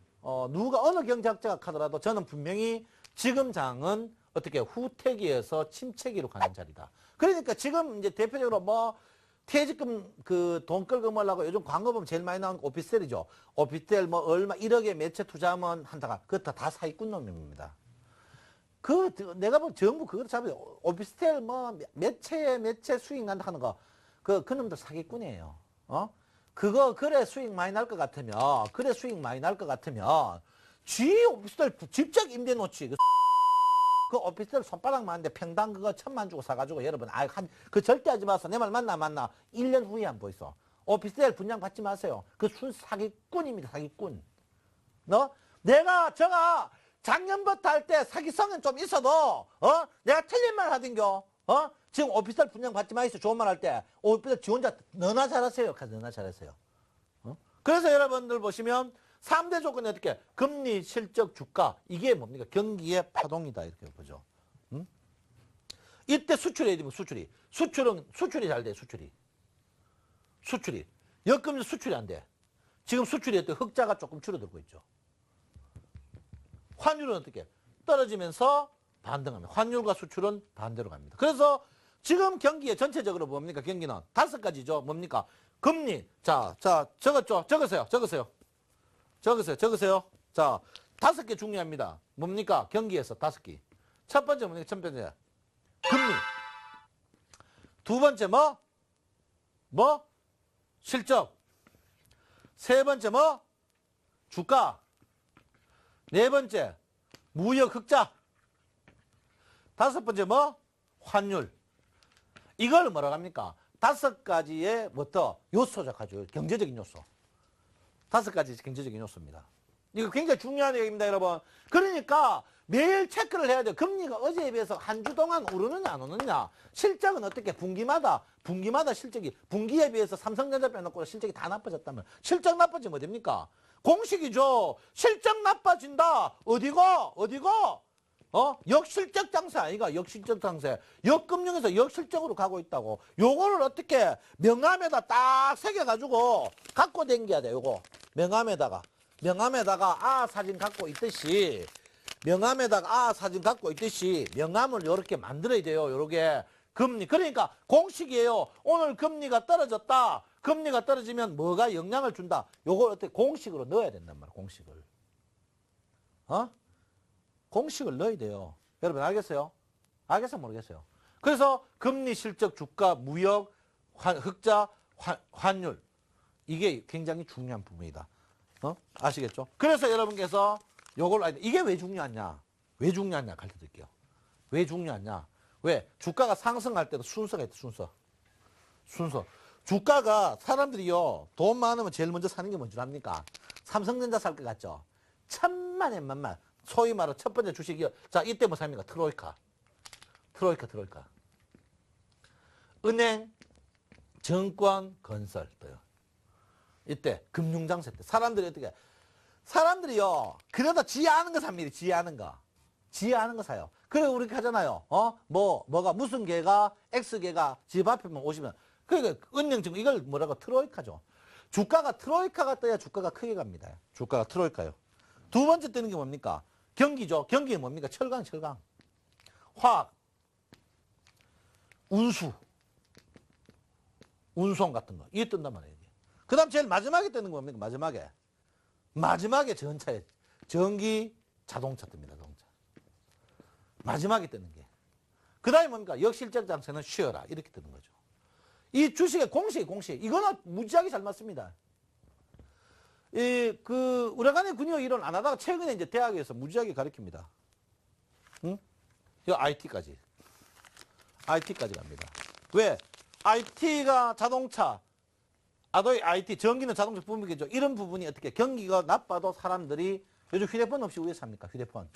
누가 어느 경제학자가 하더라도 저는 분명히 지금 장은 어떻게 후퇴기에서 침체기로 가는 자리다. 그러니까 지금 이제 대표적으로 뭐 퇴직금 그 돈 끌고 뭐라고 요즘 광고 보면 제일 많이 나오는 거 오피스텔이죠. 오피스텔 뭐 얼마 1억에 매체 투자하면 한다가 그거 다 사기꾼 놈입니다. 내가 보면 정부 그거 잡아요. 오피스텔 뭐 매체 수익 난다 하는 거 그 놈들 사기꾼이에요. 그거 그래 수익 많이 날 것 같으면 쥐 오피스텔 직접 임대 놓지. 그 오피스텔 손바닥 많은데 평당 그거 1,000만 주고 사가지고 여러분 그 절대 하지 마세요. 내 말 맞나 1년 후에 안 보이소. 오피스텔 분양 받지 마세요. 그 순 사기꾼입니다. 사기꾼. 제가 작년부터 할 때 사기성은 좀 있어도 내가 틀린 말 하던겨. 지금 오피스텔 분양 받지 마세요. 좋은 말 할 때 오피스텔 지원자 너나 잘하세요. 너나 잘하세요. 그래서 여러분들 보시면 3대 조건이 어떻게? 금리, 실적, 주가. 이게 뭡니까? 경기의 파동이다. 이렇게 보죠. 이때 수출해야 되면 수출이 잘 돼. 수출이. 역금리 수출이 안 돼. 지금 수출이 또 흑자가 조금 줄어들고 있죠. 환율은 어떻게? 떨어지면서 반등합니다. 환율과 수출은 반대로 갑니다. 그래서 지금 경기에 전체적으로 뭡니까? 경기는 5가지죠. 뭡니까? 금리. 자, 적었죠? 적으세요. 자, 5개 중요합니다. 뭡니까? 경기에서 5개. 첫 번째 뭡니까? 첫 번째. 금리. 두 번째 뭐? 실적. 세 번째 주가. 네 번째, 무역 흑자. 5번째 환율. 이걸 뭐라고 합니까? 5가지의 요소죠. 경제적인 요소. 5가지 경제적인 요소입니다. 이거 굉장히 중요한 얘기입니다, 여러분. 그러니까 매일 체크를 해야 돼요. 금리가 어제에 비해서 한 주 동안 오르느냐 안 오르느냐. 실적은 어떻게 분기마다 실적이 분기에 비해서 삼성전자 빼놓고 실적이 다 나빠졌다면 실적 나빠지면 됩니까? 공식이죠. 실적 나빠진다. 어디고? 역실적 장세 아이가 역실적 장세. 역금융에서 역실적으로 가고 있다고. 요거를 어떻게 명함에다 딱 새겨가지고 갖고 댕겨야 돼. 요거 명함에다가 사진 갖고 있듯이 명함에다가 사진 갖고 있듯이 명함을 요렇게 만들어야 돼요. 요렇게 금리. 그러니까 공식이에요. 오늘 금리가 떨어졌다. 금리가 떨어지면 뭐가 영향을 준다. 요걸 어떻게 공식으로 넣어야 된단 말이야. 공식을. 공식을 넣어야 돼요. 여러분 알겠어요? 알겠어요? 모르겠어요? 그래서 금리, 실적, 주가, 무역, 흑자, 환율. 이게 굉장히 중요한 부분이다. 아시겠죠? 그래서 여러분께서 요걸 이게 왜 중요하냐? 왜 중요하냐? 가르쳐 드릴게요. 왜 중요하냐? 왜? 주가가 상승할 때도 순서가 있다. 순서. 주가가 사람들이요. 돈 많으면 제일 먼저 사는 게 뭔지 압니까? 삼성전자 살 것 같죠? 천만에 만만. 소위 말해 첫 번째 주식이요. 자, 이때 뭐 삽니까? 트로이카. 은행, 증권, 건설. 또요. 이때 금융장세 때 사람들이 어떻게? 사람들이요. 그러다 지 아는 거 삽니다. 지 아는 거 사요. 그래 우리 하잖아요. 뭐가 무슨 개가 X개가 집 앞에만 오시면 그러니까 은행 증권 이걸 뭐라고 트로이카죠. 주가가 트로이카가 떠야 주가가 크게 갑니다. 주가가 트로이카요. 두 번째 뜨는 게 뭡니까? 경기죠. 경기는 뭡니까? 철강. 화학, 운송 같은 거. 이게 뜬단 말이에요. 그 다음 제일 마지막에 뜨는 거 뭡니까? 마지막에 전차에 전기 자동차 뜹니다. 자동차. 마지막에 뜨는 게. 그 다음에 뭡니까? 역실적 장세는 쉬어라. 이렇게 뜨는 거죠. 이 주식의 공식. 이거는 무지하게 잘 맞습니다. 우라카니 군요 이론 안 하다가 최근에 이제 대학에서 무지하게 가르칩니다. 응? 이 IT까지 갑니다. 왜? IT가 자동차, IT, 전기는 자동차 부분이겠죠. 이런 부분이 어떻게 경기가 나빠도 사람들이 요즘 휴대폰 없이 왜 삽니까? 휴대폰.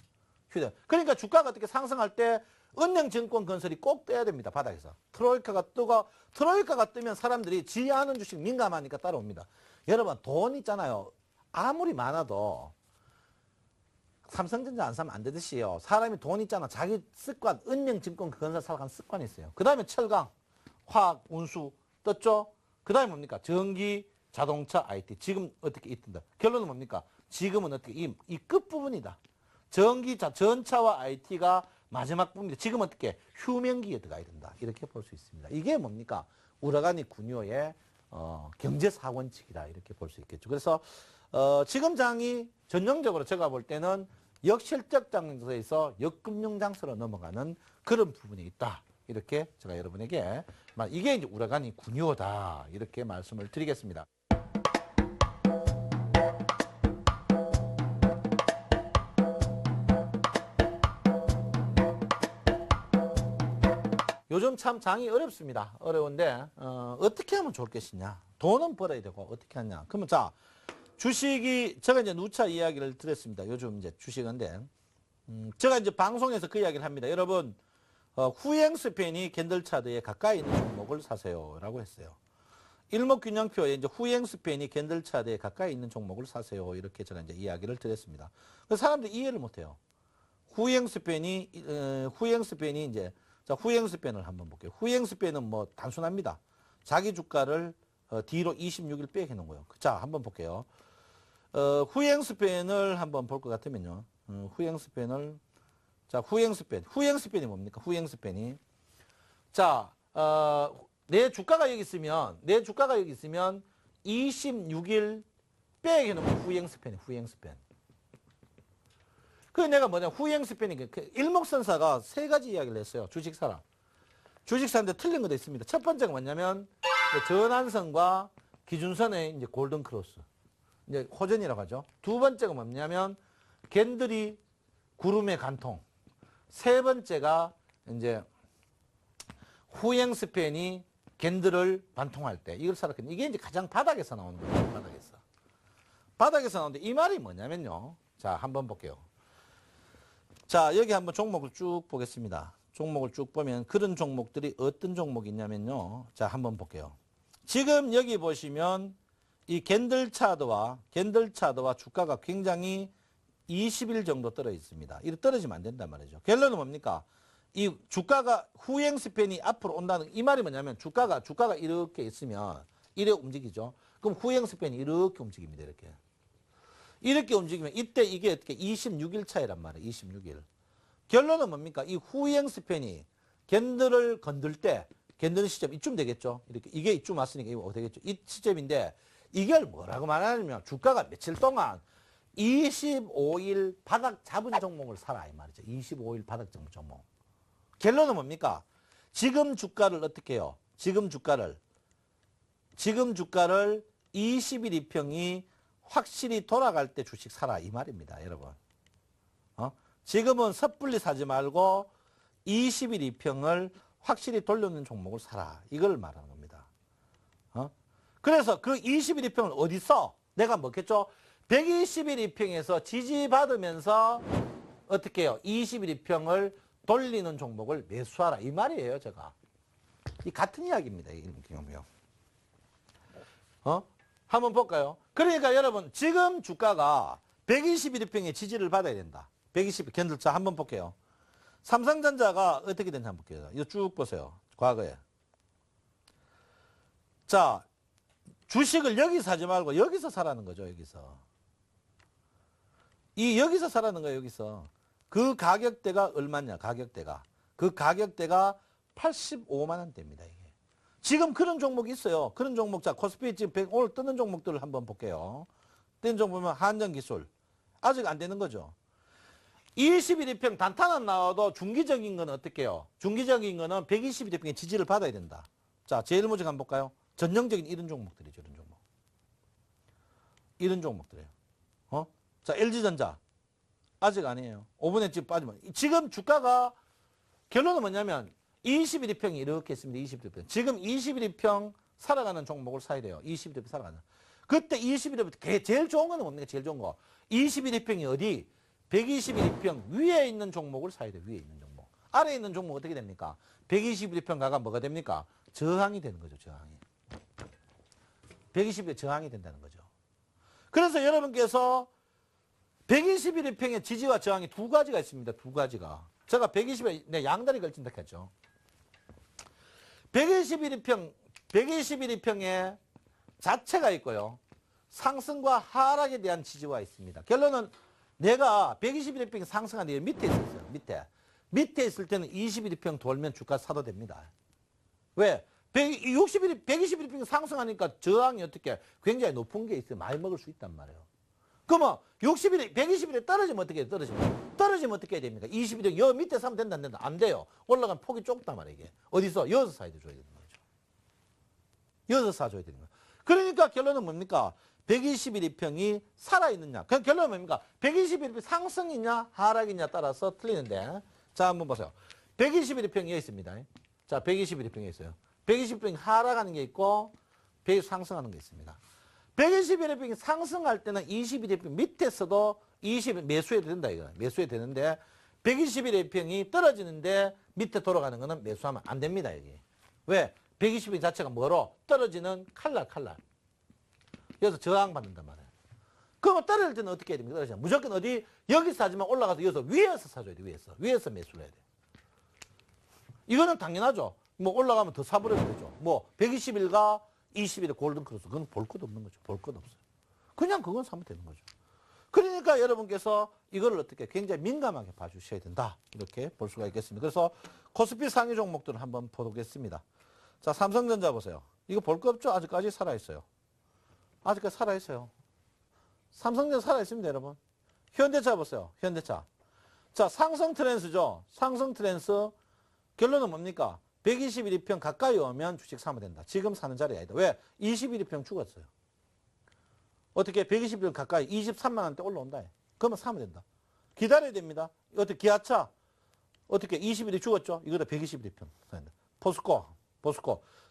그러니까 주가가 어떻게 상승할 때 은행, 증권, 건설이 꼭 떠야 됩니다. 바닥에서. 트로이카가 뜨면 사람들이 지 아는 주식 민감하니까 따라옵니다. 여러분 돈 있잖아요. 아무리 많아도 삼성전자 안 사면 안 되듯이요. 사람이 돈 있잖아. 자기 습관, 은행, 증권, 건설 살아가는 습관이 있어요. 그 다음에 철강, 화학, 운수 떴죠. 그 다음에 뭡니까? 전기, 자동차, IT. 지금 어떻게 있던다. 결론은 뭡니까? 지금은 어떻게 이 끝부분이다. 전차와 IT가 마지막 부분입니다. 지금 어떻게 휴면기에 들어가야 된다. 이렇게 볼 수 있습니다. 이게 뭡니까? 우라카니 군요의 경제사원칙이다. 이렇게 볼 수 있겠죠. 그래서 지금 장이 전형적으로 제가 볼 때는 역실적 장세에서 역금융장세로 넘어가는 그런 부분이 있다. 이렇게 제가 여러분에게 이게 이제 우라카니 군요다. 이렇게 말씀을 드리겠습니다. 요즘 참 장이 어렵습니다. 어려운데 어떻게 하면 좋겠느냐. 돈은 벌어야 되고 어떻게 하냐. 그러면 자 주식이 제가 이제 누차 이야기를 드렸습니다. 요즘 이제 주식인데 제가 이제 방송에서 그 이야기를 합니다. 여러분 후행스팬이 캔들차드에 가까이 있는 종목을 사세요라고 했어요. 일목균형표에 이제 후행스팬이 캔들차드에 가까이 있는 종목을 사세요. 이렇게 제가 이제 이야기를 드렸습니다. 그래서 사람들이 이해를 못해요. 후행스팬이 이제 자, 후행스팬을 한번 볼게요. 후행스팬은 뭐 단순합니다. 자기 주가를 뒤로 26일 빼게 해놓은 거예요. 자, 한번 볼게요. 후행스팬을 한번 볼 것 같으면요. 후행스팬이 뭡니까? 후행스팬이. 자, 내 주가가 여기 있으면 26일 빼게 해놓으면 후행스팬. 그 내가 뭐냐 후행스팬이 일목선사가 세 가지 이야기를 했어요. 주식사인데 틀린 것도 있습니다. 첫 번째가 뭐냐면 전환선과 기준선의 이제 골든 크로스, 이제 호전이라고 하죠. 두 번째가 뭐냐면 캔들이 구름의 간통. 세 번째가 이제 후행스팬이 캔들을 반통할 때 이걸 살았거든요. 이게 이제 가장 바닥에서 나오는 거예요. 바닥에서 나오는데 이 말이 뭐냐면요. 자, 한번 볼게요. 자, 여기 한번 종목을 쭉 보겠습니다. 종목을 쭉 보면 그런 종목들이 어떤 종목이 있냐면요. 자, 한번 볼게요. 지금 여기 보시면 이 캔들 차트와 주가가 굉장히 20일 정도 떨어져 있습니다. 이렇게 떨어지면 안 된단 말이죠. 결론은 뭡니까? 이 주가가 후행 스팬이 앞으로 온다는 이 말이 뭐냐면 주가가 이렇게 있으면 이렇게 움직이죠. 그럼 후행 스팬이 이렇게 움직입니다. 이렇게 움직이면 이때 이게 어떻게 26일 차이란 말이에요. 26일. 결론은 뭡니까? 이 후행 스팬이 캔들을 건들 때 캔들 시점 이쯤 되겠죠. 이렇게 이게 이쯤 왔으니까 이거 되겠죠. 이 시점인데 이걸 뭐라고 말하냐면 주가가 며칠 동안 25일 바닥 잡은 종목을 사라 이 말이죠. 25일 바닥 잡은 종목. 결론은 뭡니까? 지금 주가를 어떻게 해요? 지금 주가를 20일 이평이 확실히 돌아갈 때 주식 사라 이 말입니다. 여러분. 지금은 섣불리 사지 말고 20일 이평을 확실히 돌려놓는 종목을 사라. 이걸 말하는 겁니다. 그래서 그 20일 이평을 어디 써? 내가 먹겠죠? 120일 이평에서 지지받으면서 어떻게 해요? 20일 이평을 돌리는 종목을 매수하라. 이 말이에요, 제가. 이 같은 이야기입니다. 이 경우요. 한번 볼까요? 그러니까 여러분, 지금 주가가 120일 이평의 지지를 받아야 된다. 120일 캔들차 한번 볼게요. 삼성전자가 어떻게 됐는지 한번 볼게요. 이거 쭉 보세요. 과거에. 자, 주식을 여기서 사지 말고 여기서 사라는 거죠. 여기서 사라는 거예요. 여기서. 그 가격대가 얼마냐? 그 가격대가 85만 원대입니다. 이게. 지금 그런 종목이 있어요. 그런 종목. 자, 코스피 지금 오늘 뜨는 종목들을 한번 볼게요. 뜨는 종목 보면 한전기술. 아직 안 되는 거죠. 20일 이평 단타는 나와도 중기적인 건 어떻게 해요? 중기적인 거는 120일 이평의 지지를 받아야 된다. 자, 제일 먼저 한번 볼까요? 전형적인 이런 종목들이죠. 이런 종목들이에요. 자, LG전자. 아직 아니에요. 5분의 지금 빠지면. 지금 주가가 결론은 뭐냐면 20일 이평이 이렇게 있습니다. 20일 이평. 지금 20일 이평 살아가는 종목을 사야 돼요. 20일 이평 살아가는. 그때 20일 이평 제일 좋은 거는 뭡니까? 제일 좋은 거. 20일 이평이 어디? 120일 이평 위에 있는 종목을 사야 돼요. 위에 있는 종목. 아래에 있는 종목 어떻게 됩니까? 120일 이평 가가 뭐가 됩니까? 저항이 되는 거죠. 저항이. 120일에 저항이 된다는 거죠. 그래서 여러분께서 121일 이평의 지지와 저항이 두 가지가 있습니다. 두 가지가. 제가 120일 양다리 걸친다 했죠. 121일 이평에 자체가 있고요. 상승과 하락에 대한 지지와 있습니다. 결론은 내가 121일 이평이 상승하는데 밑에 있었어요. 밑에 있을 때는 21일 이평 돌면 주가 사도 됩니다. 왜? 121일 이평이 상승하니까 저항이 어떻게 굉장히 높은 게 있어요. 많이 먹을 수 있단 말이에요. 그러면 120일에 떨어지면 어떻게 해요? 떨어지면 어떻게 해야 됩니까? 20일에 여 밑에 사면 된다 안 된다? 안 돼요. 올라가면 폭이 좁단 말이에요. 이게. 어디서? 여기서 사야 줘야 되는 거죠. 여기서 사줘야 되는 거예요. 그러니까 결론은 뭡니까? 120일 이평이 살아있느냐. 그 결론은 뭡니까? 120일 이평 상승이냐 하락이냐 따라서 틀리는데. 자, 한번 보세요. 120일 이평이 여기 있습니다. 자, 120일 이평이 있어요. 120일 이평이 하락하는 게 있고 상승하는 게 있습니다. 120일 이평이 상승할 때는 21일 이평 밑에서도 20일 매수해도 된다 이거. 매수해도 되는데 120일 이평이 떨어지는데 밑에 돌아가는 거는 매수하면 안 됩니다. 여기. 왜? 120일 자체가 뭐로? 떨어지는 칼날. 여기서 저항받는단 말이에요. 그러면 떨어질 때는 어떻게 해야 됩니까? 떨어지면. 무조건 어디? 여기서 사지만 올라가서 여기서 위에서 사줘야 돼. 위에서 매수를 해야 돼. 이거는 당연하죠. 뭐 올라가면 더 사버리면 되죠. 뭐 120일과 20일의 골든크로스. 그건 볼 것도 없는 거죠. 볼 것 없어요. 그냥 그건 사면 되는 거죠. 그러니까 여러분께서 이거를 어떻게 굉장히 민감하게 봐주셔야 된다. 이렇게 볼 수가 있겠습니다. 그래서 코스피 상위 종목들을 한번 보겠습니다. 자, 삼성전자 보세요. 이거 볼 거 없죠? 아직까지 살아있어요. 아직까지 살아있어요. 삼성전자 살아있습니다, 여러분. 현대차 보세요. 현대차. 자, 상승 트랜스죠. 상승 트랜스. 결론은 뭡니까? 120일 이평 가까이 오면 주식 사면 된다. 지금 사는 자리 아니다. 왜? 20일 이평 죽었어요. 어떻게 120일 가까이 23만 원대 올라온다. 그러면 사면 된다. 기다려야 됩니다. 어떻게 기아차 어떻게 20일이 죽었죠? 이거다 120일 이평. 포스코.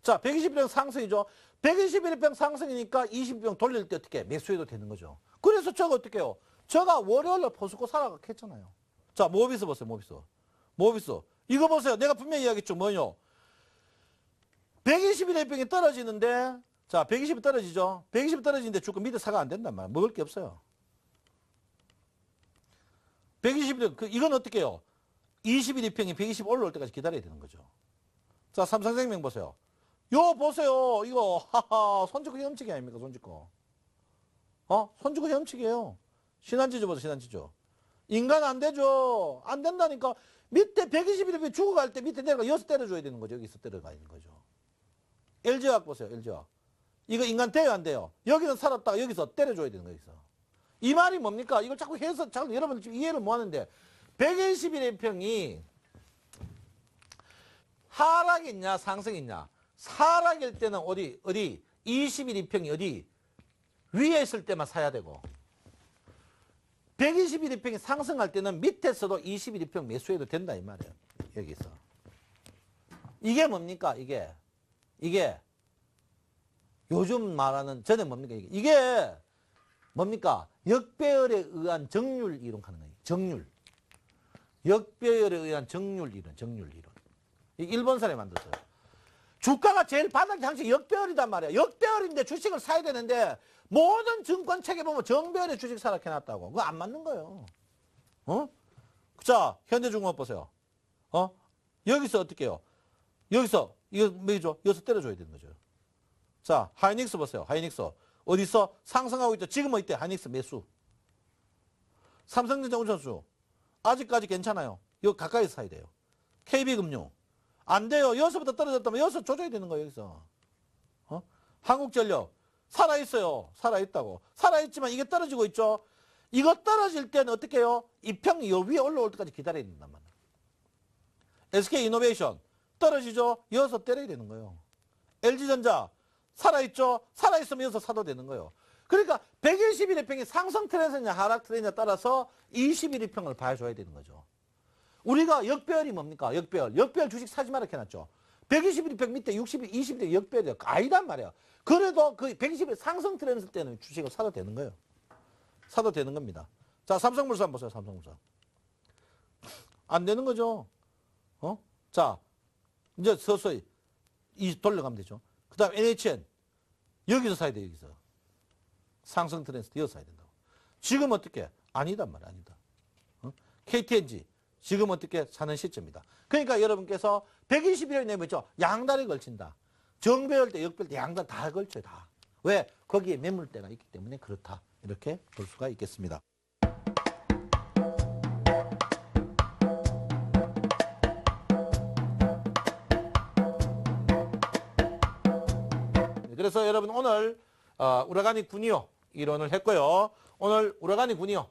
자, 120일평 상승이죠. 121일평 상승이니까 20일평 돌릴 때 어떻게 매수해도 되는 거죠. 그래서 저거 어떻게 해요? 저가 월요일날 포스코 사라고 했잖아요. 자, 모비스 보세요. 모비스. 이거 보세요. 내가 분명히 이야기했죠. 뭐요? 121일평이 떨어지는데, 자, 120이 떨어지죠. 120이 떨어지는데 주가 밑에 사가 안 된단 말이야. 먹을 게 없어요. 120일, 이건 어떻게 해요? 21일평이 120 올라올 때까지 기다려야 되는 거죠. 자, 삼성생명 보세요. 요 보세요. 이거 하하 손짓구 헤엄치기 아닙니까? 손짓구. 손짓구 헤엄치기예요. 신한지주 보세요. 신한지주. 인간 안 되죠. 안 된다니까. 밑에 121일평 죽어갈 때 밑에 내려가 여기서 때려줘야 되는 거죠. 여기서 때려가 있는 거죠. LG화학 보세요. LG화학. 이거 인간 돼요? 안 돼요? 여기는 살았다가 여기서 때려줘야 되는 거예요. 여기서. 이 말이 뭡니까? 이걸 자꾸 해서 여러분 지금 이해를 못 하는데 121일평이 하락이냐 상승이냐. 하락일 때는 어디 21일평이 어디 위에 있을 때만 사야 되고 121일평이 상승할 때는 밑에서도 21일평 매수해도 된다 이 말이에요. 여기서. 이게 뭡니까? 이게 요즘 말하는 저는 뭡니까? 이게 뭡니까? 역배열에 의한 정률 이론 하는 거예요. 정률. 역배열에 의한 정률 이론. 일본 사람이 만들었어요. 주가가 제일 바닥이 항상 역배열이단 말이야. 역배열인데 주식을 사야 되는데 모든 증권책에 보면 정배열의 주식 사라 해놨다고. 그거 안 맞는 거예요. 자, 현대중공업 보세요. 여기서 어떻게 해요? 여기서 이거 뭐죠? 여기서 때려줘야 되는 거죠. 자, 하이닉스 보세요. 하이닉스. 어디서 상승하고 있죠? 지금 어디 때? 하이닉스 매수. 삼성전자 운전수. 아직까지 괜찮아요. 여기 가까이서 사야 돼요. KB금융. 안 돼요. 여기서부터 떨어졌다면 여기서 조져야 되는 거예요. 여기서. 한국전력. 살아있어요. 살아있다고. 살아있지만 이게 떨어지고 있죠. 이거 떨어질 때는 어떻게 해요? 이 평이 요 위에 올라올 때까지 기다려야 된단 말이에요. SK이노베이션. 떨어지죠? 여기서 때려야 되는 거예요. LG전자. 살아있죠? 살아있으면 여기서 사도 되는 거예요. 그러니까 121일평이 상승 트렌드냐 하락 트렌드냐 따라서 21일평을 봐줘야 되는 거죠. 우리가 역배열이 뭡니까? 역배열 주식 사지 마라 해놨죠. 121일평 밑에 60일, 20일 역배열이 아니단 말이야. 그래도 그 120일 상승 트렌드 때는 주식을 사도 되는 거예요. 사도 되는 겁니다. 자, 삼성물산 보세요. 삼성물산. 안 되는 거죠. 자, 이제 서서히 돌려가면 되죠. 그 다음 NHN. 여기서 사야 돼요. 여기서. 상승 트렌드 여기서 사야 된다고. 지금 어떻게? 아니단 말이야. 아니다. KTNG. 지금 어떻게 사는 시점이다. 그러니까 여러분께서 121일 내면 있죠. 양다리 걸친다. 정배열 때, 역배열 때 양다리 다 걸쳐요. 다. 왜? 거기에 매물대가 있기 때문에 그렇다. 이렇게 볼 수가 있겠습니다. 그래서 여러분 오늘 우라카니 군이요 이론을 했고요. 오늘 우라카니 군이요.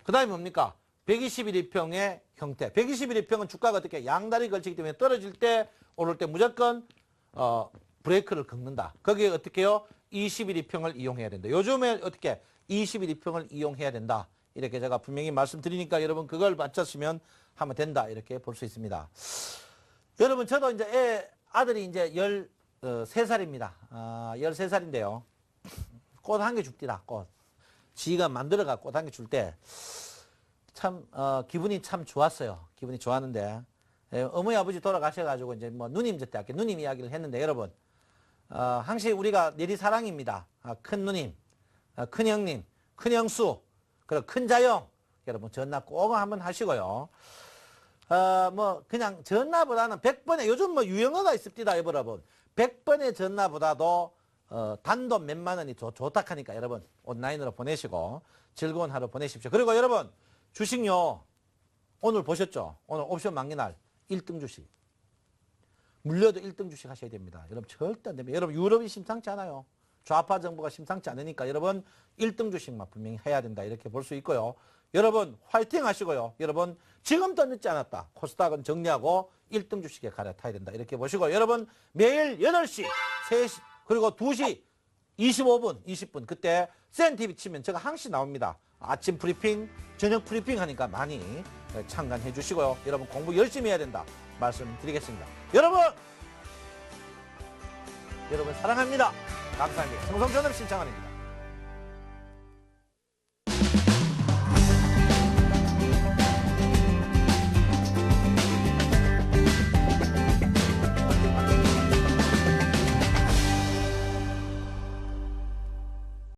그 다음에 뭡니까? 121일평의 형태. 121일평은 주가가 어떻게 양다리 걸치기 때문에 떨어질 때 오를 때 무조건 브레이크를 긁는다. 거기에 어떻게 해요? 21일평을 이용해야 된다. 요즘에 어떻게 21일평을 이용해야 된다. 이렇게 제가 분명히 말씀드리니까 여러분 그걸 맞추시면 하면 된다. 이렇게 볼 수 있습니다. 여러분 저도 이제 아들이 이제 13살입니다. 13살인데요. 꽃 한 개 줍디다. 꽃. 지가 만들어가 꽃 한 개 줄 때 참 기분이 참 좋았어요. 기분이 좋았는데 어머니 아버지 돌아가셔가지고 이제 뭐 누님 때 할게 누님 이야기를 했는데 여러분 항상 우리가 내리사랑입니다. 큰 누님, 큰 형님, 큰 형수, 그리고 큰 자형 여러분 전화 꼭 한번 하시고요. 뭐 그냥 전화보다는 100번에 요즘 뭐 유행어가 있습니다. 여러분 100번의 전화보다도 단돈 몇만 원이 좋다 하니까 여러분 온라인으로 보내시고 즐거운 하루 보내십시오. 그리고 여러분 주식요 오늘 보셨죠? 오늘 옵션 만기날 1등 주식 물려도 1등 주식 하셔야 됩니다. 여러분 절대 안 됩니다. 여러분 유럽이 심상치 않아요. 좌파 정부가 심상치 않으니까 여러분 1등 주식만 분명히 해야 된다. 이렇게 볼 수 있고요. 여러분 화이팅 하시고요. 여러분 지금도 늦지 않았다. 코스닥은 정리하고 1등 주식에 갈아타야 된다. 이렇게 보시고 여러분 매일 8시, 3시 그리고 2시 25분, 20분 그때 센TV 치면 제가 항시 나옵니다. 아침 브리핑, 저녁 브리핑 하니까 많이 참관해 주시고요. 여러분 공부 열심히 해야 된다. 말씀드리겠습니다. 여러분 사랑합니다. 감사합니다. 성성전업 신창환입니다.